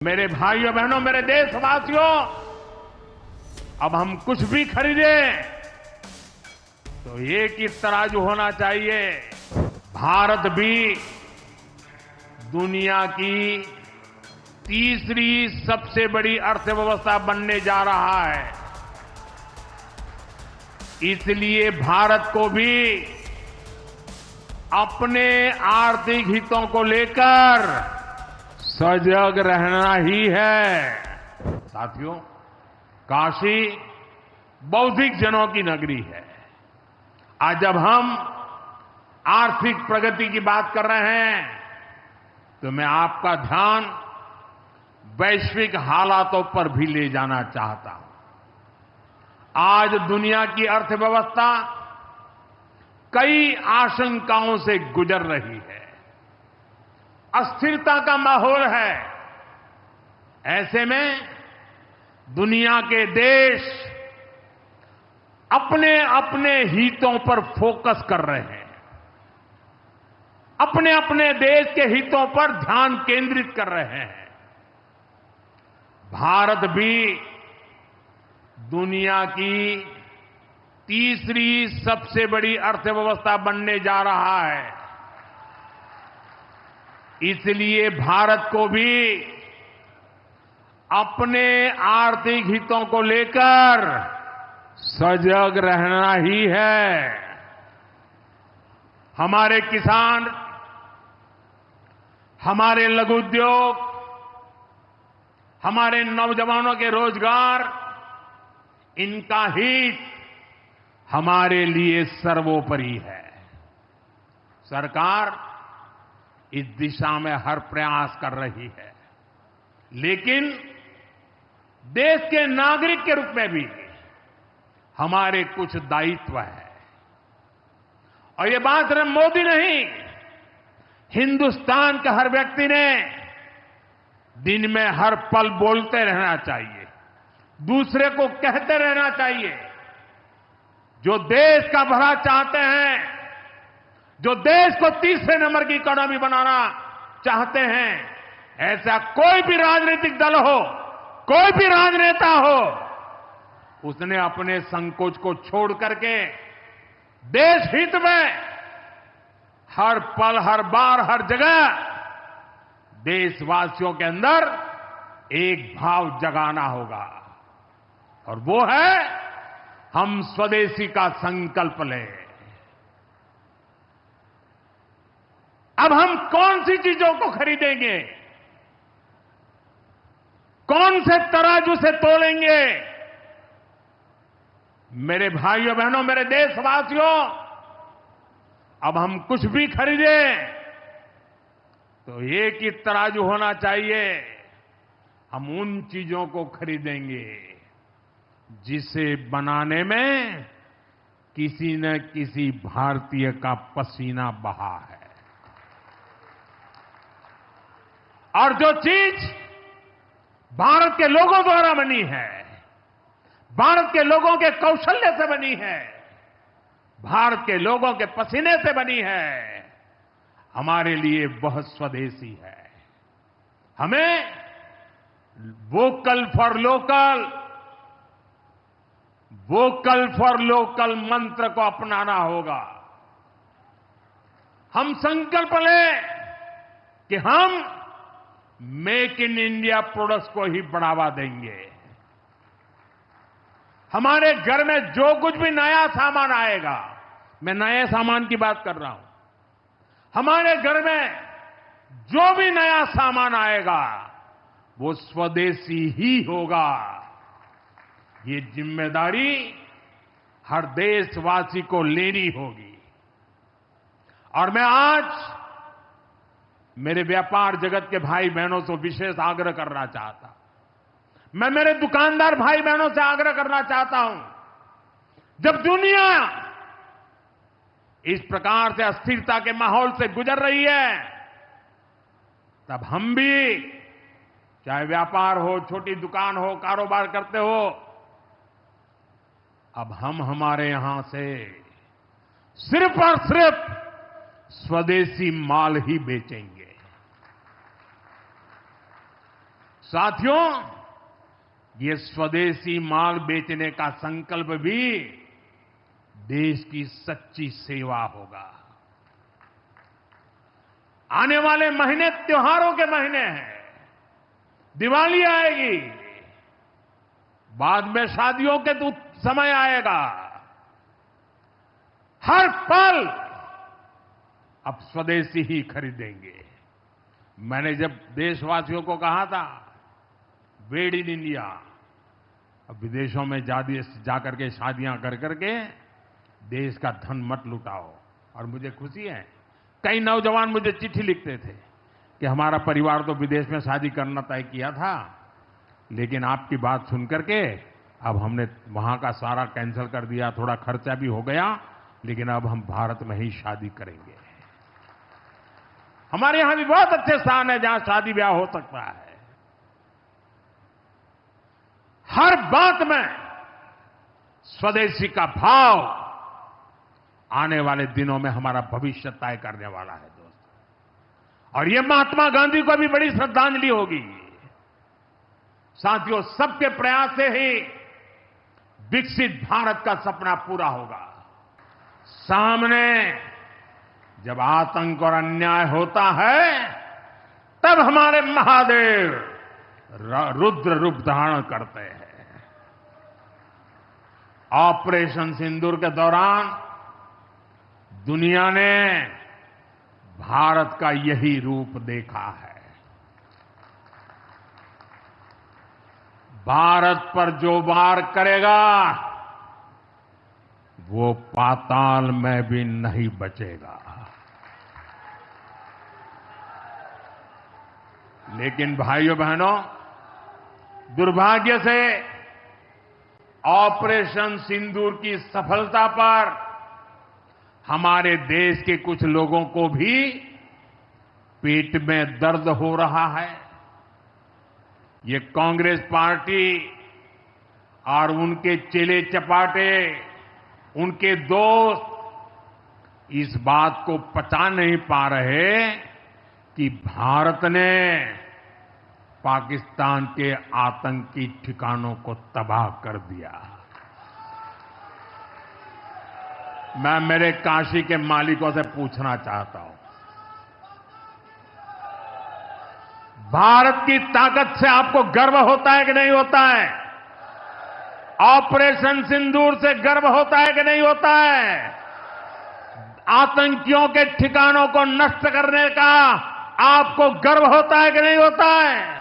मेरे भाइयों बहनों, मेरे देशवासियों, अब हम कुछ भी खरीदें तो एक ही तराजू होना चाहिए। भारत भी दुनिया की तीसरी सबसे बड़ी अर्थव्यवस्था बनने जा रहा है। इसलिए भारत को भी अपने आर्थिक हितों को लेकर सजग रहना ही है। साथियों, काशी बौद्धिक जनों की नगरी है। आज जब हम आर्थिक प्रगति की बात कर रहे हैं तो मैं आपका ध्यान वैश्विक हालातों पर भी ले जाना चाहता हूं। आज दुनिया की अर्थव्यवस्था कई आशंकाओं से गुजर रही है। अस्थिरता का माहौल है। ऐसे में दुनिया के देश अपने अपने हितों पर फोकस कर रहे हैं, अपने अपने देश के हितों पर ध्यान केंद्रित कर रहे हैं। भारत भी दुनिया की तीसरी सबसे बड़ी अर्थव्यवस्था बनने जा रहा है। इसलिए भारत को भी अपने आर्थिक हितों को लेकर सजग रहना ही है। हमारे किसान, हमारे लघु उद्योग, हमारे नौजवानों के रोजगार, इनका हित हमारे लिए सर्वोपरि है। सरकार इस दिशा में हर प्रयास कर रही है, लेकिन देश के नागरिक के रूप में भी हमारे कुछ दायित्व है। और ये बात सिर्फ मोदी नहीं, हिंदुस्तान के हर व्यक्ति ने दिन में हर पल बोलते रहना चाहिए, दूसरे को कहते रहना चाहिए। जो देश का भला चाहते हैं, जो देश को तीसरे नंबर की इकोनॉमी बनाना चाहते हैं, ऐसा कोई भी राजनीतिक दल हो, कोई भी राजनेता हो, उसने अपने संकोच को छोड़ करके देश हित में हर पल, हर बार, हर जगह देशवासियों के अंदर एक भाव जगाना होगा, और वो है हम स्वदेशी का संकल्प लें। अब हम कौन सी चीजों को खरीदेंगे, कौन से तराजू से तोलेंगे? मेरे भाइयों बहनों, मेरे देशवासियों, अब हम कुछ भी खरीदें तो एक ही तराजू होना चाहिए। हम उन चीजों को खरीदेंगे जिसे बनाने में किसी न किसी भारतीय का पसीना बहा है, और जो चीज भारत के लोगों द्वारा बनी है, भारत के लोगों के कौशल्य से बनी है, भारत के लोगों के पसीने से बनी है, हमारे लिए बहुत स्वदेशी है। हमें vocal for local, vocal for local मंत्र को अपनाना होगा। हम संकल्प लें कि हम मेक इन इंडिया प्रोडक्ट्स को ही बढ़ावा देंगे। हमारे घर में जो कुछ भी नया सामान आएगा, मैं नए सामान की बात कर रहा हूं, हमारे घर में जो भी नया सामान आएगा वो स्वदेशी ही होगा। ये जिम्मेदारी हर देशवासी को लेनी होगी। और मैं आज मेरे व्यापार जगत के भाई बहनों से विशेष आग्रह करना चाहता हूं। मैं मेरे दुकानदार भाई बहनों से आग्रह करना चाहता हूं, जब दुनिया इस प्रकार से अस्थिरता के माहौल से गुजर रही है, तब हम भी, चाहे व्यापार हो, छोटी दुकान हो, कारोबार करते हो, अब हम हमारे यहां से सिर्फ और सिर्फ स्वदेशी माल ही बेचेंगे। साथियों, ये स्वदेशी माल बेचने का संकल्प भी देश की सच्ची सेवा होगा। आने वाले महीने त्योहारों के महीने हैं। दिवाली आएगी, बाद में शादियों के तो समय आएगा। हर पल अब स्वदेशी ही खरीदेंगे। मैंने जब देशवासियों को कहा था मेड इन इंडिया, अब विदेशों में जाकर के शादियां कर करके देश का धन मत लुटाओ। और मुझे खुशी है, कई नौजवान मुझे चिट्ठी लिखते थे कि हमारा परिवार तो विदेश में शादी करना तय किया था, लेकिन आपकी बात सुनकर के अब हमने वहां का सारा कैंसिल कर दिया। थोड़ा खर्चा भी हो गया, लेकिन अब हम भारत में ही शादी करेंगे। हमारे यहां भी बहुत अच्छे स्थान है जहां शादी ब्याह हो सकता है। हर बात में स्वदेशी का भाव आने वाले दिनों में हमारा भविष्य तय करने वाला है दोस्तों। और ये महात्मा गांधी को भी बड़ी श्रद्धांजलि होगी। साथियों, सबके प्रयास से ही विकसित भारत का सपना पूरा होगा। सामने जब आतंक और अन्याय होता है, तब हमारे महादेव रुद्र रूप धारण करते हैं। ऑपरेशन सिंदूर के दौरान दुनिया ने भारत का यही रूप देखा है। भारत पर जो वार करेगा वो पाताल में भी नहीं बचेगा। लेकिन भाइयों बहनों, दुर्भाग्य से ऑपरेशन सिंदूर की सफलता पर हमारे देश के कुछ लोगों को भी पेट में दर्द हो रहा है। ये कांग्रेस पार्टी और उनके चेले चपाटे, उनके दोस्त इस बात को पचा नहीं पा रहे कि भारत ने पाकिस्तान के आतंकी ठिकानों को तबाह कर दिया। मैं मेरे काशी के मालिकों से पूछना चाहता हूं, भारत की ताकत से आपको गर्व होता है कि नहीं होता है? ऑपरेशन सिंदूर से गर्व होता है कि नहीं होता है? आतंकियों के ठिकानों को नष्ट करने का आपको गर्व होता है कि नहीं होता है?